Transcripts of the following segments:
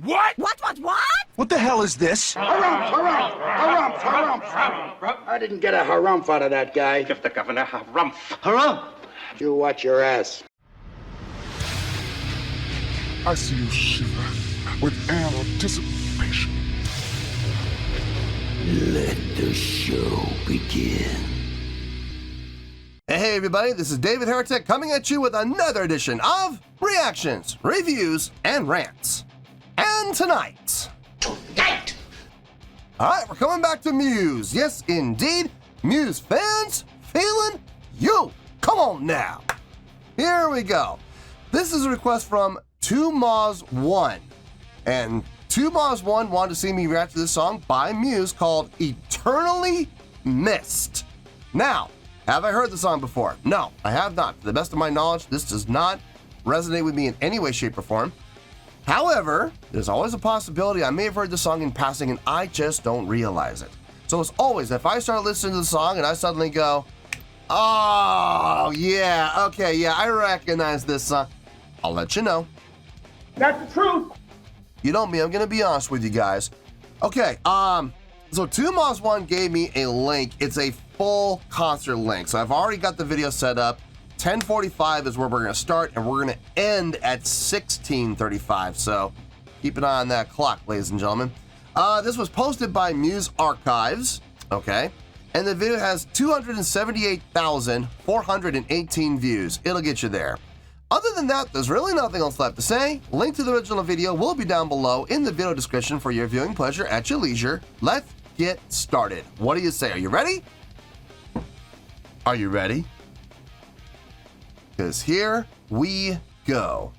What? What? What the hell is this? Harumph. I didn't get a harumph out of that guy. Give the governor harumph. Harumph! You watch your ass. I see you shiver with anticipation. Let the show begin. Hey everybody, this is David Heretic coming at you with another edition of Reactions, Reviews, and Rants. And tonight... Alright, we're coming back to Muse. Yes, indeed. Muse Fans FEELIN YOU. Come on now. Here we go. This is a request from 2Moz1. And 2Moz1 wanted to see me react to this song by Muse called Eternally Missed. Now, have I heard the song before? No, I have not. To the best of my knowledge, this does not resonate with me in any way, shape, or form. However, there's always a possibility I may have heard the song in passing and I just don't realize it. So as always, if I start listening to the song and I suddenly go, oh, yeah, okay, yeah, I recognize this song, I'll let you know. That's the truth. You know me, I'm gonna be honest with you guys. Okay, so 2Moz1 gave me a link. It's a full concert link. So I've already got the video set up. 10:45 is where we're gonna start and we're gonna end at 16:35. So keep an eye on that clock, ladies and gentlemen. This was posted by Muse Archives, okay? And the video has 278,418 views. It'll get you there. Other than that, there's really nothing else left to say. Link to the original video will be down below in the video description for your viewing pleasure at your leisure. Let's get started. What do you say? Are you ready? Are you ready? Because here we go.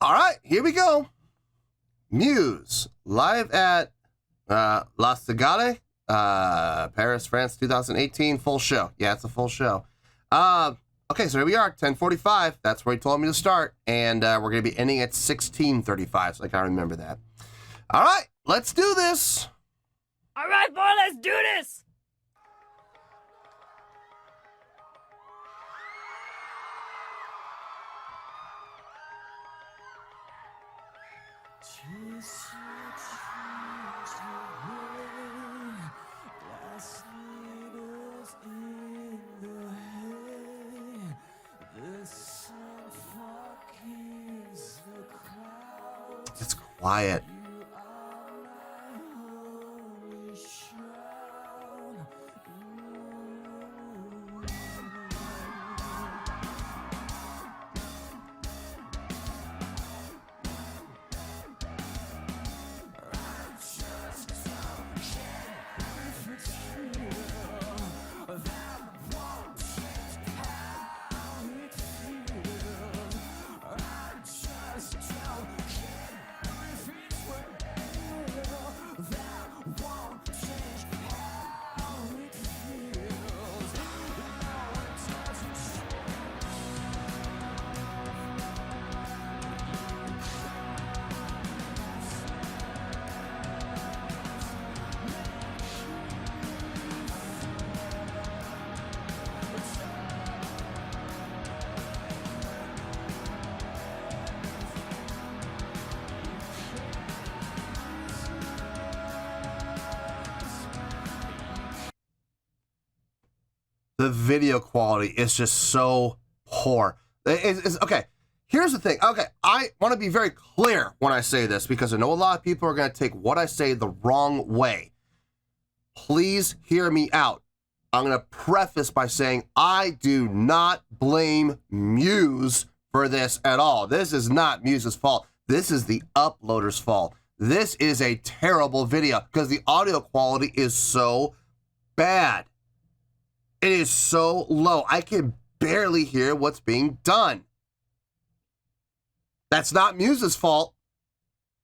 All right, here we go. Muse, live at La Cigale, Paris, France, 2018, full show. Yeah, it's a full show. Okay, so here we are, 10:45. That's where he told me to start, and we're going to be ending at 16:35, so I can't remember that. All right, let's do this. All right, boy, let's do this. It's quiet. the video quality is just so poor. Okay, here's the thing. Okay, I want to be very clear when I say this because I know a lot of people are going to take what I say the wrong way. Please hear me out. I'm going to preface by saying I do not blame Muse for this at all. This is not Muse's fault. This is the uploader's fault. This is a terrible video because the audio quality is so bad. It is so low. I can barely hear what's being done. That's not Muse's fault.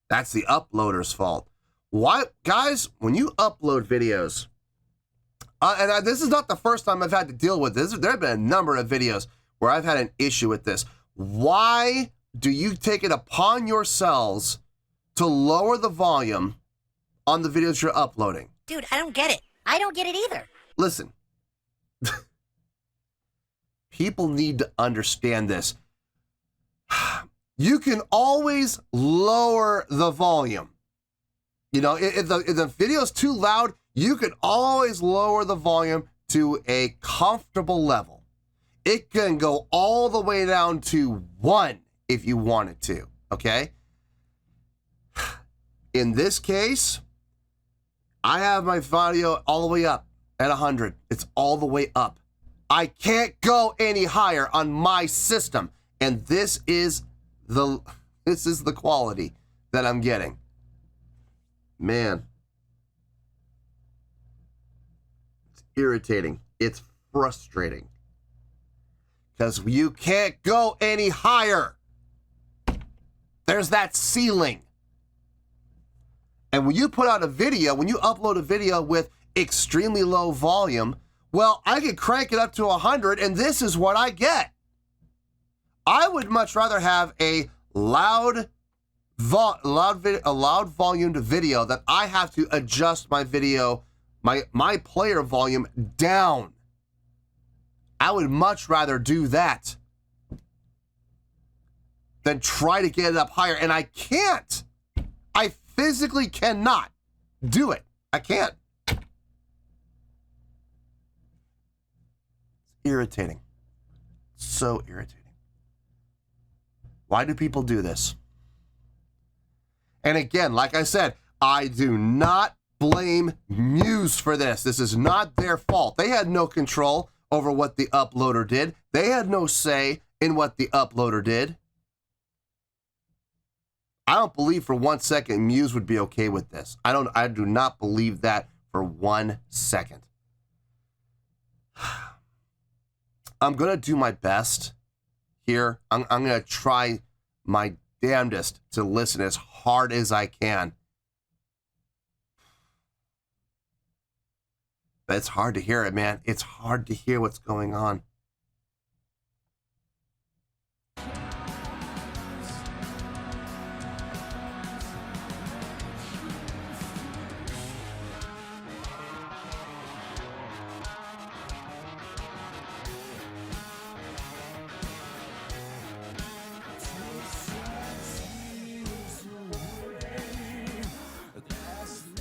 That's the uploader's fault. Why, guys, when you upload videos, this is not the first time I've had to deal with this. There have been a number of videos where I've had an issue with this. Why do you take it upon yourselves to lower the volume on the videos you're uploading? Dude, I don't get it. I don't get it either. Listen, people need to understand this. You can always lower the volume. You know, if the video is too loud, you can always lower the volume to a comfortable level. It can go all the way down to 1 if you wanted to, okay? In this case, I have my audio all the way up at 100. It's all the way up. I can't go any higher on my system, and this is the quality that I'm getting. Man, it's irritating. It's frustrating because you can't go any higher. There's that ceiling. And when you put out a video, when you upload a video with extremely low volume, well, I could crank it up to 100 and this is what I get. I would much rather have a loud volumed video that I have to adjust my video, my player volume down. I would much rather do that than try to get it up higher. And I can't. I physically cannot do it. I can't. It's irritating. So irritating. Why do people do this? And again, like I said, I do not blame Muse for this. This is not their fault. They had no control over what the uploader did. They had no say in what the uploader did. I don't believe for 1 second Muse would be okay with this. I do not believe that for 1 second. I'm going to do my best here. I'm going to try my damnedest to listen as hard as I can. But it's hard to hear it, man. It's hard to hear what's going on.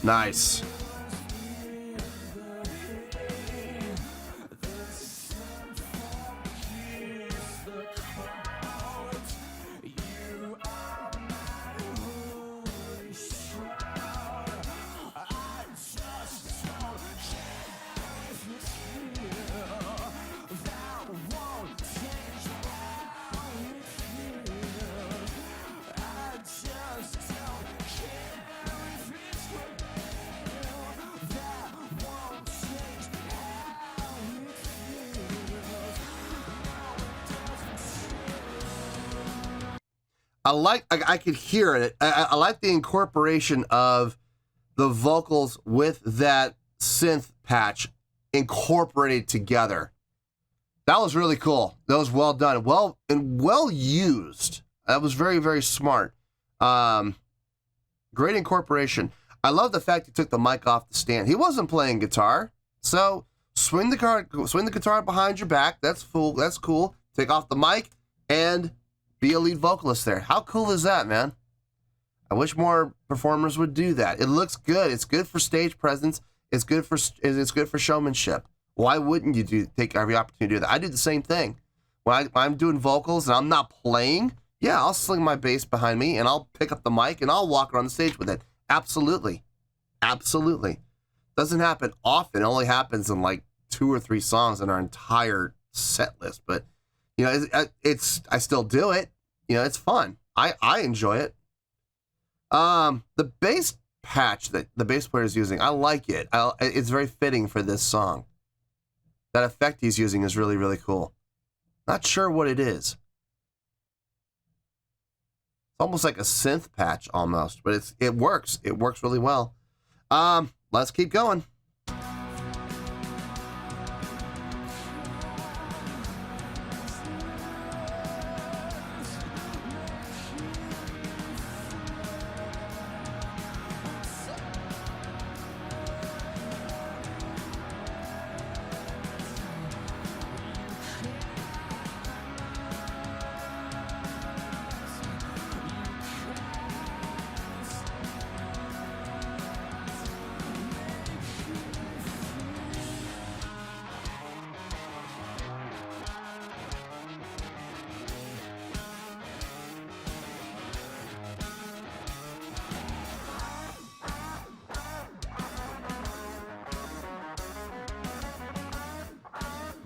Nice. I could hear it. I like the incorporation of the vocals with that synth patch incorporated together. That was really cool. That was well done. Well used. That was very, very smart. Great incorporation. I love the fact he took the mic off the stand. He wasn't playing guitar. So swing the guitar behind your back. That's cool. That's cool. Take off the mic and be a lead vocalist there. How cool is that, man? I wish more performers would do that. It looks good. It's good for stage presence. It's good for showmanship. Why wouldn't you take every opportunity to do that? I do the same thing. When I'm doing vocals and I'm not playing, yeah, I'll sling my bass behind me and I'll pick up the mic and I'll walk around the stage with it. Absolutely. Absolutely. Doesn't happen often. It only happens in like 2 or 3 songs in our entire set list. But, you know, I still do it. You know, it's fun. I enjoy it. The bass patch that the bass player is using, I like it. It's very fitting for this song. That effect he's using is really, really cool. Not sure what it is. It's almost like a synth patch almost, but it works. It works really well. Let's keep going.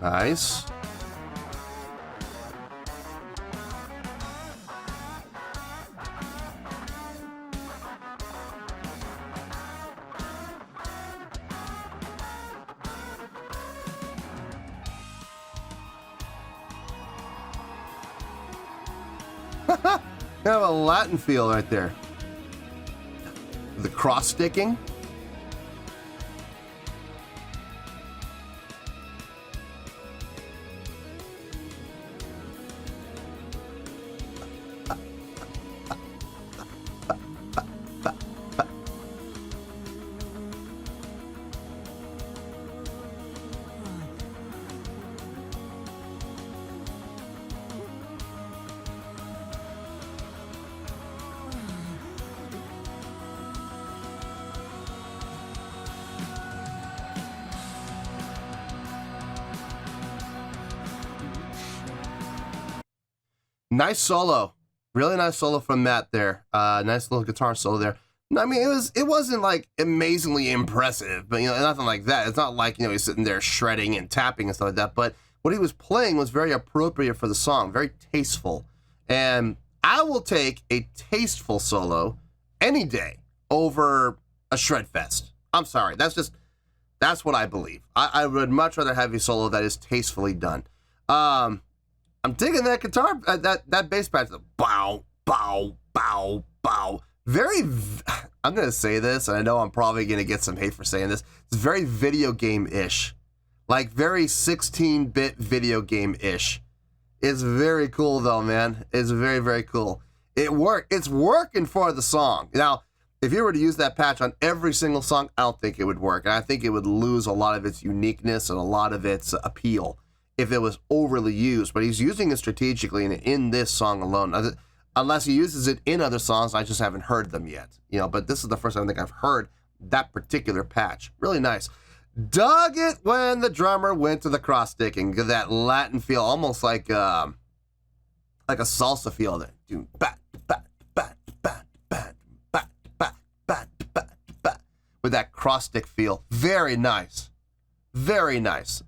Nice. You have a Latin feel right there. The cross sticking. Nice solo, really nice solo from Matt there. Nice little guitar solo there. I mean, it wasn't like amazingly impressive, but you know, nothing like that. It's not like, you know, he's sitting there shredding and tapping and stuff like that. But what he was playing was very appropriate for the song, very tasteful. And I will take a tasteful solo any day over a shred fest. I'm sorry, that's what I believe. I would much rather have a solo that is tastefully done. I'm digging that guitar, that bass patch. Bow, bow, bow, bow. I'm going to say this, and I know I'm probably going to get some hate for saying this. It's very video game-ish. Like, very 16-bit video game-ish. It's very cool, though, man. It's very, very cool. It's working for the song. Now, if you were to use that patch on every single song, I don't think it would work. And I think it would lose a lot of its uniqueness and a lot of its appeal if it was overly used, but he's using it strategically in this song alone. Unless he uses it in other songs, I just haven't heard them yet. You know, but this is the first time I think I've heard that particular patch. Really nice. Dug it when the drummer went to the cross sticking. Give that Latin feel, almost like a salsa feel there. Doing bat bat bat bat bat bat bat bat bat bat with that cross stick feel. Very nice. Very nice.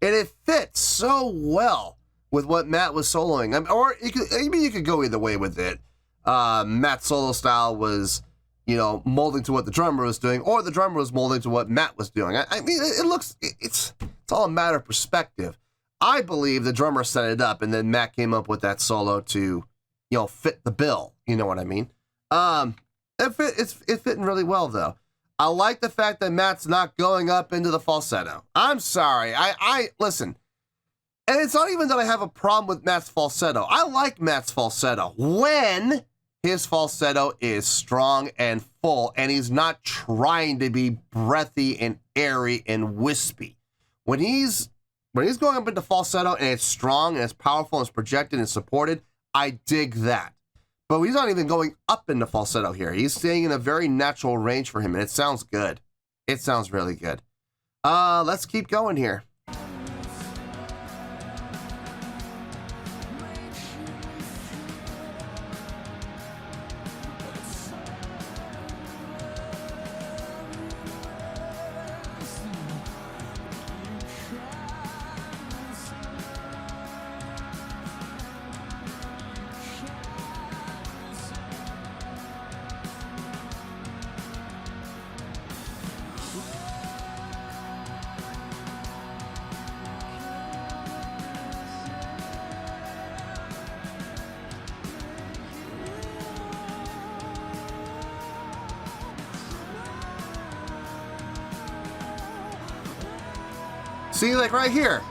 And it fits so well with what Matt was soloing. I mean, you could go either way with it. Matt's solo style was, you know, molding to what the drummer was doing, or the drummer was molding to what Matt was doing. I mean, it's all a matter of perspective. I believe the drummer set it up, and then Matt came up with that solo to, you know, fit the bill. You know what I mean? It's fitting really well, though. I like the fact that Matt's not going up into the falsetto. I'm sorry. I listen. And it's not even that I have a problem with Matt's falsetto. I like Matt's falsetto when his falsetto is strong and full and he's not trying to be breathy and airy and wispy. When he's going up into falsetto and it's strong and it's powerful and it's projected and supported, I dig that. But he's not even going up into falsetto here. He's staying in a very natural range for him, and it sounds good. It sounds really good. Let's keep going here. See, like right here.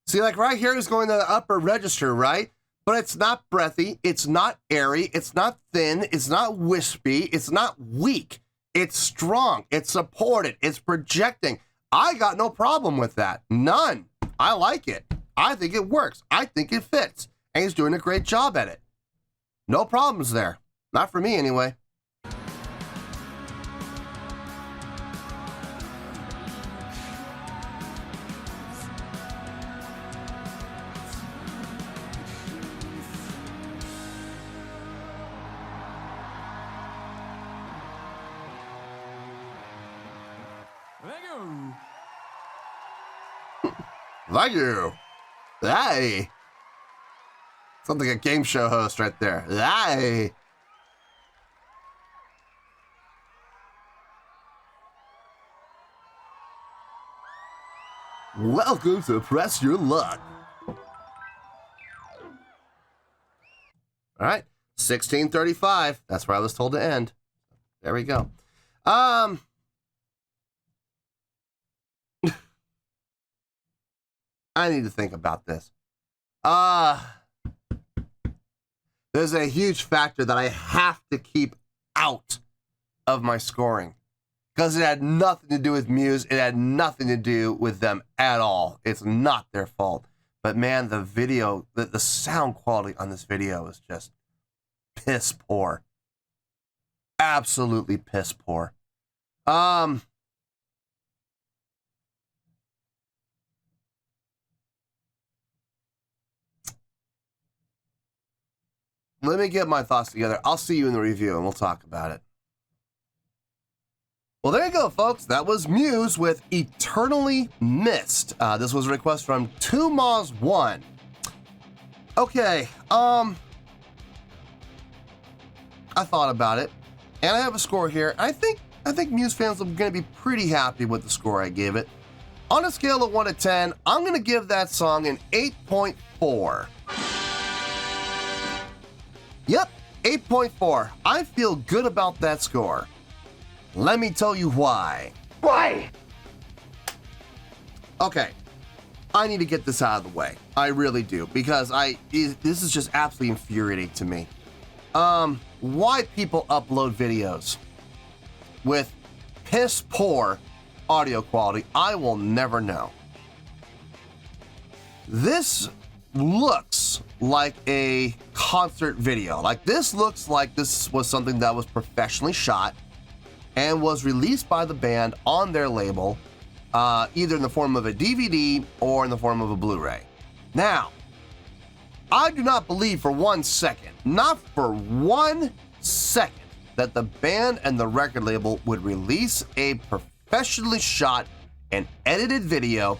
See, like right here is going to the upper register, right? But it's not breathy, it's not airy, it's not thin, it's not wispy, it's not weak. It's strong, it's supported, it's projecting. I got no problem with that. None. I like it. I think it works. I think it fits. And he's doing a great job at it. No problems there. Not for me, anyway. Thank you. Hey. Sounds like a game show host right there. Hey. Welcome to Press Your Luck. All right. 16:35. That's where I was told to end. There we go. I need to think about this. There's a huge factor that I have to keep out of my scoring because it had nothing to do with Muse. It had nothing to do with them at all. It's not their fault. But man, the video, the sound quality on this video is just piss poor. Absolutely piss poor. Let me get my thoughts together. I'll see you in the review and we'll talk about it. Well, there you go, folks. That was Muse with Eternally Missed. This was a request from 2Moz1. Okay, I thought about it, and I have a score here. I think Muse fans are going to be pretty happy with the score I gave it. On a scale of 1 to 10, I'm going to give that song an 8.4. Yep, 8.4. I feel good about that score. Let me tell you why. Why? Okay, I need to get this out of the way. I really do, because this is just absolutely infuriating to me. Why people upload videos with piss poor audio quality, I will never know. This looks like a concert video. Like, this looks like this was something that was professionally shot and was released by the band on their label, either in the form of a DVD or in the form of a Blu-ray. Now, I do not believe for 1 second, not for 1 second, that the band and the record label would release a professionally shot and edited video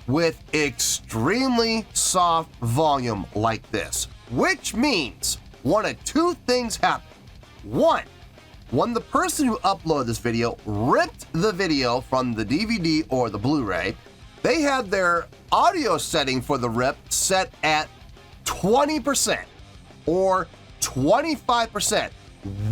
with extremely soft volume like this, which means one of two things happen. One, when the person who uploaded this video ripped the video from the DVD or the Blu-ray, they had their audio setting for the rip set at 20% or 25%.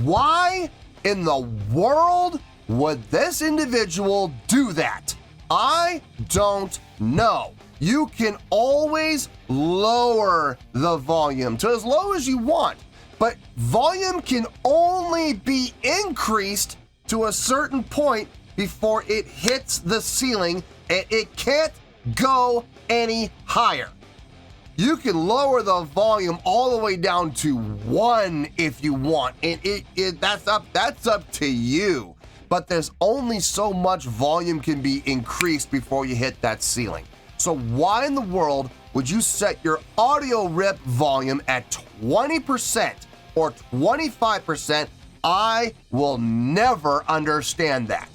Why in the world would this individual do that? I don't know. You can always lower the volume to as low as you want, but volume can only be increased to a certain point before it hits the ceiling, and it can't go any higher. You can lower the volume all the way down to 1 if you want, and that's up to you. but there's only so much volume can be increased before you hit that ceiling. So why in the world would you set your audio rip volume at 20% or 25%? I will never understand that.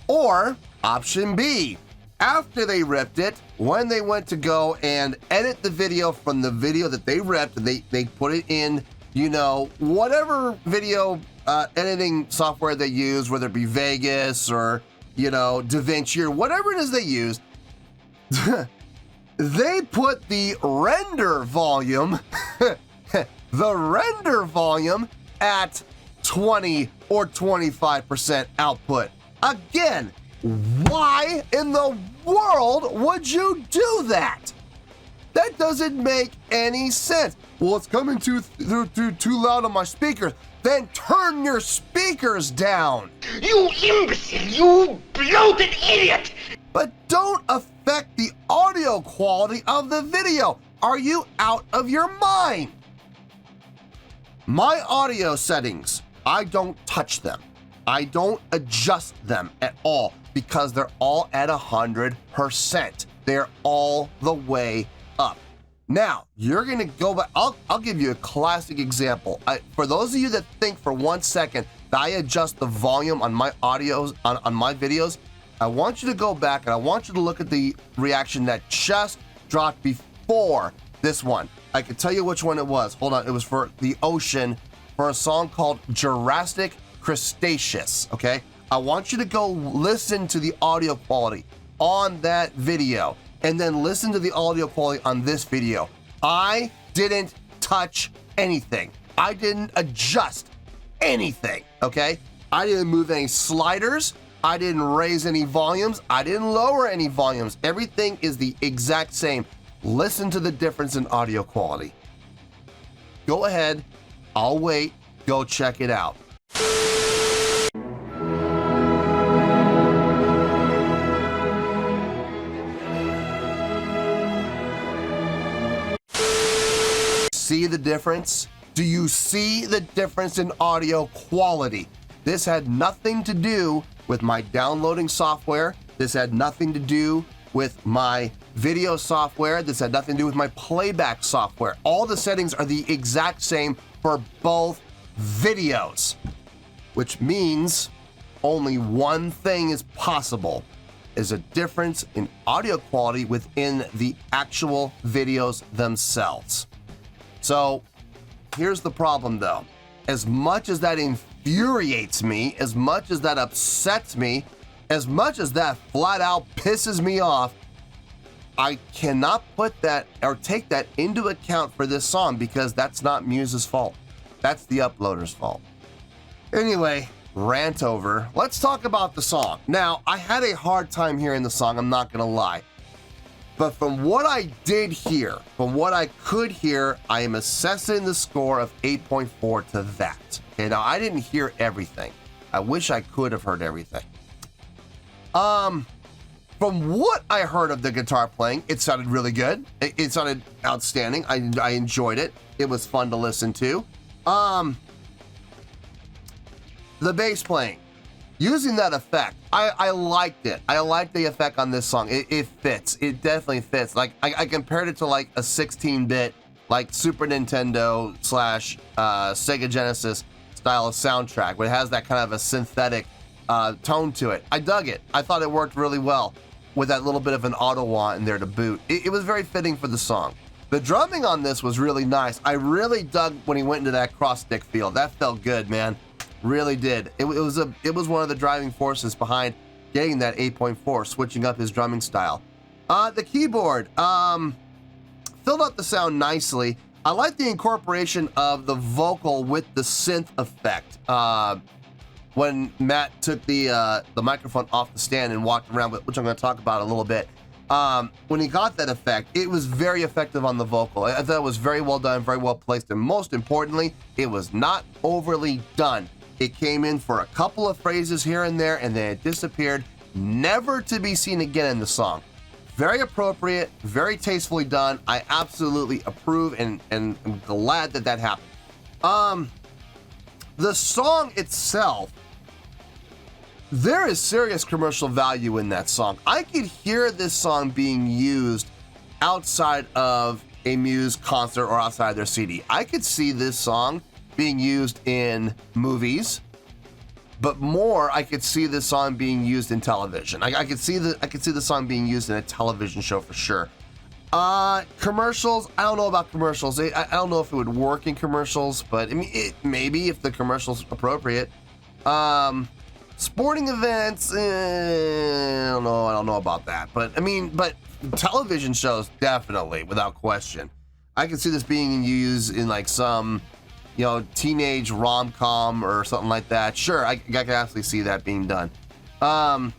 Or option B, after they ripped it, when they went to go and edit the video from the video that they ripped, they put it in, you know, whatever video editing software they use, whether it be Vegas or, you know, DaVinci or whatever it is they use, they put the render volume, the render volume at 20 or 25% output. Again, why in the world would you do that? That doesn't make any sense. Well, it's coming too loud on my speakers. Then turn your speakers down. You imbecile! You bloated idiot! But don't affect the audio quality of the video. Are you out of your mind? My audio settings, I don't touch them. I don't adjust them at all because they're all at 100%. They're all the way up. Now, you're gonna go back. I'll give you a classic example. For those of you that think for 1 second that I adjust the volume on my audios, on my videos, I want you to go back and I want you to look at the reaction that just dropped before this one. I can tell you which one it was. Hold on, it was for the ocean for a song called Jurassic Crustaceous, okay? I want you to go listen to the audio quality on that video and then listen to the audio quality on this video. I didn't touch anything. I didn't adjust anything, okay? I didn't move any sliders. I didn't raise any volumes. I didn't lower any volumes. Everything is the exact same. Listen to the difference in audio quality. Go ahead. I'll wait. Go check it out. See the difference? Do you see the difference in audio quality? This had nothing to do with my downloading software. This had nothing to do with my video software. This had nothing to do with my playback software. All the settings are the exact same for both videos, which means only one thing is possible, is a difference in audio quality within the actual videos themselves. So here's the problem though. As much as that infuriates me, as much as that upsets me, as much as that flat out pisses me off, I cannot put that or take that into account for this song because that's not Muse's fault. That's the uploader's fault. Anyway, rant over. Let's talk about the song. Now, I had a hard time hearing the song, I'm not gonna lie. But from what I did hear, from what I could hear, I am assessing the score of 8.4 to that. Okay, now I didn't hear everything. I wish I could have heard everything. From what I heard of the guitar playing, it sounded really good. It sounded outstanding. I enjoyed it. It was fun to listen to. The bass playing, using that effect, I liked it. I liked the effect on this song. It fits. It definitely fits. Like I compared it to like a 16-bit, like Super Nintendo / Sega Genesis style of soundtrack, where it has that kind of a synthetic tone to it. I dug it. I thought it worked really well with that little bit of an auto-wah in there to boot. It was very fitting for the song. The drumming on this was really nice. I really dug when he went into that cross stick feel. That felt good, man. Really did. It was one of the driving forces behind getting that 8.4, switching up his drumming style. The keyboard filled out the sound nicely. I like the incorporation of the vocal with the synth effect. When Matt took the microphone off the stand and walked around with, which I'm going to talk about a little bit. When he got that effect, it was very effective on the vocal. I thought it was very well done, very well placed, and most importantly, it was not overly done. It came in for a couple of phrases here and there, and then it disappeared, never to be seen again in the song. Very appropriate, very tastefully done. I absolutely approve and am glad that that happened. The song itself, there is serious commercial value in that song. I could hear this song being used outside of a Muse concert or outside their CD. I could see this song being used in movies, but more, I could see this song being used in television. I could see the song being used in a television show for sure. Commercials, I don't know about commercials. I don't know if it would work in commercials, but I mean, maybe if the commercial's appropriate. Sporting events, I don't know about that. But I mean, but television shows, definitely, without question. I could see this being used in like some, teenage rom-com or something like that. Sure, I can absolutely see that being done. As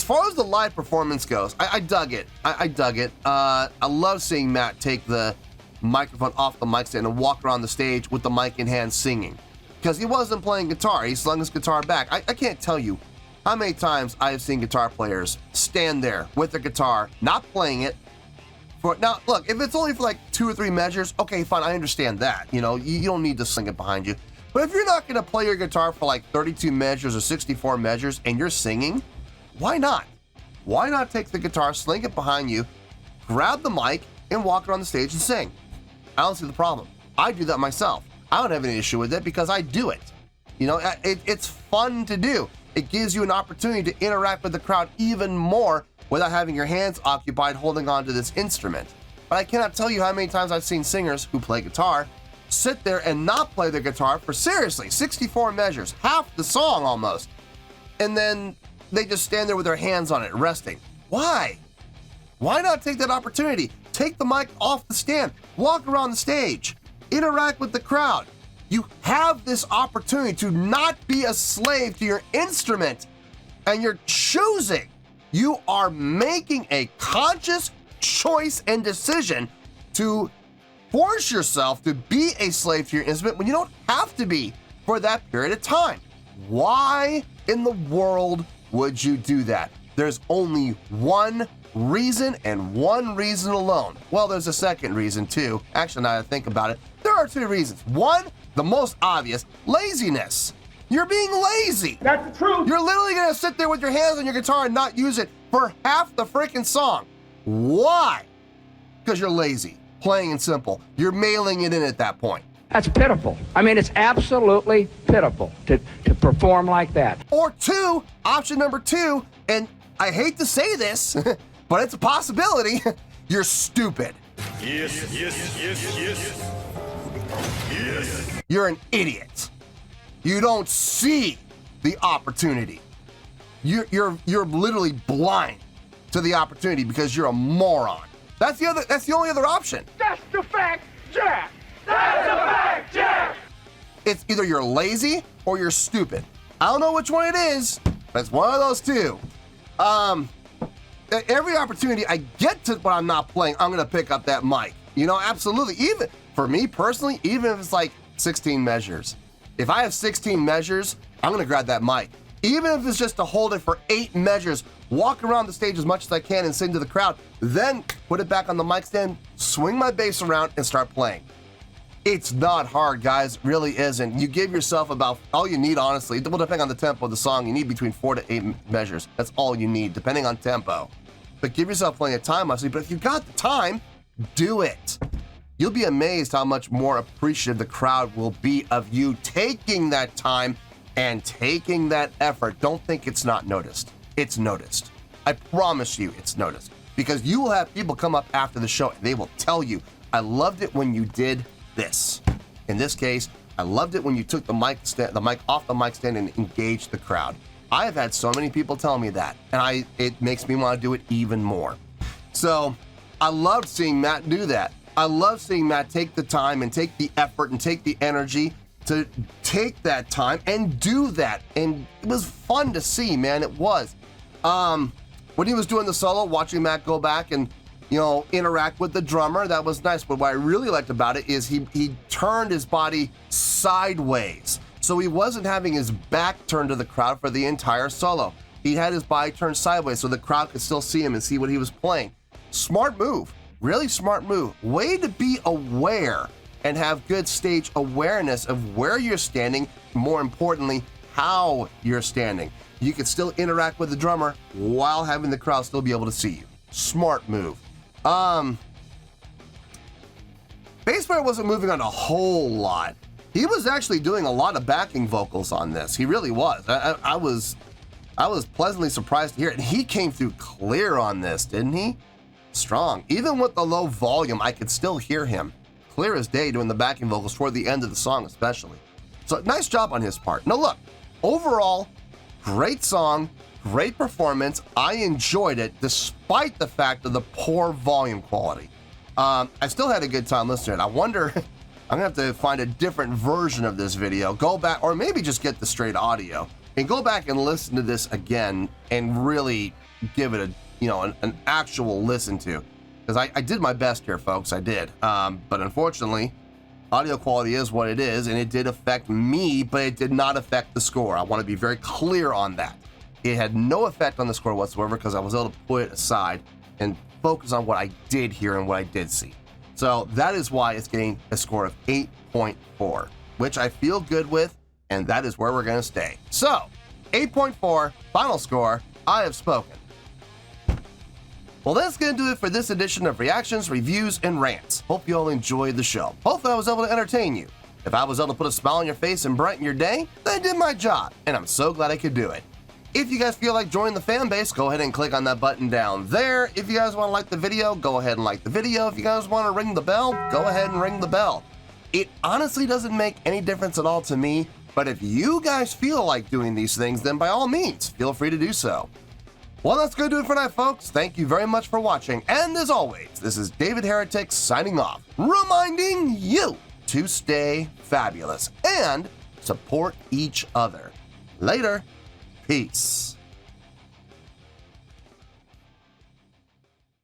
far as the live performance goes, I dug it. I dug it. I love seeing Matt take the microphone off the mic stand and walk around the stage with the mic in hand singing. Because he wasn't playing guitar. He slung his guitar back. I can't tell you how many times I have seen guitar players stand there with their guitar, not playing it. Now, look, if it's only for like 2 or 3 measures, okay, fine, I understand that. You don't need to sling it behind you. But if you're not going to play your guitar for like 32 measures or 64 measures and you're singing, why not? Why not take the guitar, sling it behind you, grab the mic, and walk around the stage and sing? I don't see the problem. I do that myself. I don't have any issue with it because I do it. It's fun to do. It gives you an opportunity to interact with the crowd even more without having your hands occupied holding on to this instrument. But I cannot tell you how many times I've seen singers who play guitar sit there and not play their guitar for seriously 64 measures, half the song almost. And then they just stand there with their hands on it, resting. Why? Why not take that opportunity? Take the mic off the stand, walk around the stage, interact with the crowd. You have this opportunity to not be a slave to your instrument, and you're choosing. You are making a conscious choice and decision to force yourself to be a slave to your instrument when you don't have to be for that period of time. Why in the world would you do that? There's only one reason and one reason alone. Well, there's a second reason too. Actually, now that I think about it, there are 2 reasons. One, the most obvious, laziness. You're being lazy. That's the truth. You're literally gonna sit there with your hands on your guitar and not use it for half the freaking song. Why? Because you're lazy, plain and simple. You're mailing it in at that point. That's pitiful. I mean, it's absolutely pitiful to perform like that. Or 2, option number 2, and I hate to say this, but it's a possibility, you're stupid. Yes. You're an idiot. You don't see the opportunity. You're literally blind to the opportunity because you're a moron. That's the only other option. That's the fact, Jack. That's the fact, Jack. It's either you're lazy or you're stupid. I don't know which one it is, but it's one of those 2. Every opportunity I get to when I'm not playing, I'm gonna pick up that mic. Absolutely. Even for me personally, even if it's like 16 measures. If I have 16 measures, I'm gonna grab that mic. Even if it's just to hold it for 8 measures, walk around the stage as much as I can and sing to the crowd, then put it back on the mic stand, swing my bass around, and start playing. It's not hard, guys. It really isn't. You give yourself about, all you need, honestly, well, depending on the tempo of the song, you need between 4 to 8 measures. That's all you need, depending on tempo. But give yourself plenty of time, obviously. But if you've got the time, do it. You'll be amazed how much more appreciative the crowd will be of you taking that time and taking that effort. Don't think it's not noticed. It's noticed. I promise you it's noticed. Because you will have people come up after the show and they will tell you, I loved it when you did this. In this case, I loved it when you took the mic off the mic stand and engaged the crowd. I have had so many people tell me that, and it makes me want to do it even more. So I loved seeing Matt do that. I love seeing Matt take the time and take the effort and take the energy to take that time and do that. And it was fun to see, man. It was. When he was doing the solo, watching Matt go back and interact with the drummer, that was nice. But what I really liked about it is he turned his body sideways. So he wasn't having his back turned to the crowd for the entire solo. He had his body turned sideways so the crowd could still see him and see what he was playing. Smart move. Really smart move. Way to be aware and have good stage awareness of where you're standing, more importantly, how you're standing. You can still interact with the drummer while having the crowd still be able to see you. Smart move. Bass player wasn't moving on a whole lot. He was actually doing a lot of backing vocals on this. He really was. I was pleasantly surprised to hear it. And he came through clear on this, didn't he? Strong. Even with the low volume, I could still hear him. Clear as day doing the backing vocals toward the end of the song especially. So nice job on his part. Now look, overall, great song, great performance. I enjoyed it despite the fact of the poor volume quality. I still had a good time listening to it. I wonder, I'm gonna have to find a different version of this video, go back, or maybe just get the straight audio and go back and listen to this again and really give it an actual listen to. Because I did my best here, folks, I did. But unfortunately, audio quality is what it is, and it did affect me, but it did not affect the score. I want to be very clear on that. It had no effect on the score whatsoever because I was able to put it aside and focus on what I did hear and what I did see. So that is why it's getting a score of 8.4, which I feel good with, and that is where we're going to stay. So, 8.4, final score, I have spoken. Well, that's going to do it for this edition of Reactions, Reviews, and Rants. Hope you all enjoyed the show. Hopefully I was able to entertain you. If I was able to put a smile on your face and brighten your day, then I did my job, and I'm so glad I could do it. If you guys feel like joining the fan base, go ahead and click on that button down there. If you guys want to like the video, go ahead and like the video. If you guys want to ring the bell, go ahead and ring the bell. It honestly doesn't make any difference at all to me, but if you guys feel like doing these things, then by all means, feel free to do so. Well, that's going to do it for tonight, folks. Thank you very much for watching. And as always, this is David Heretic signing off, reminding you to stay fabulous and support each other. Later. Peace.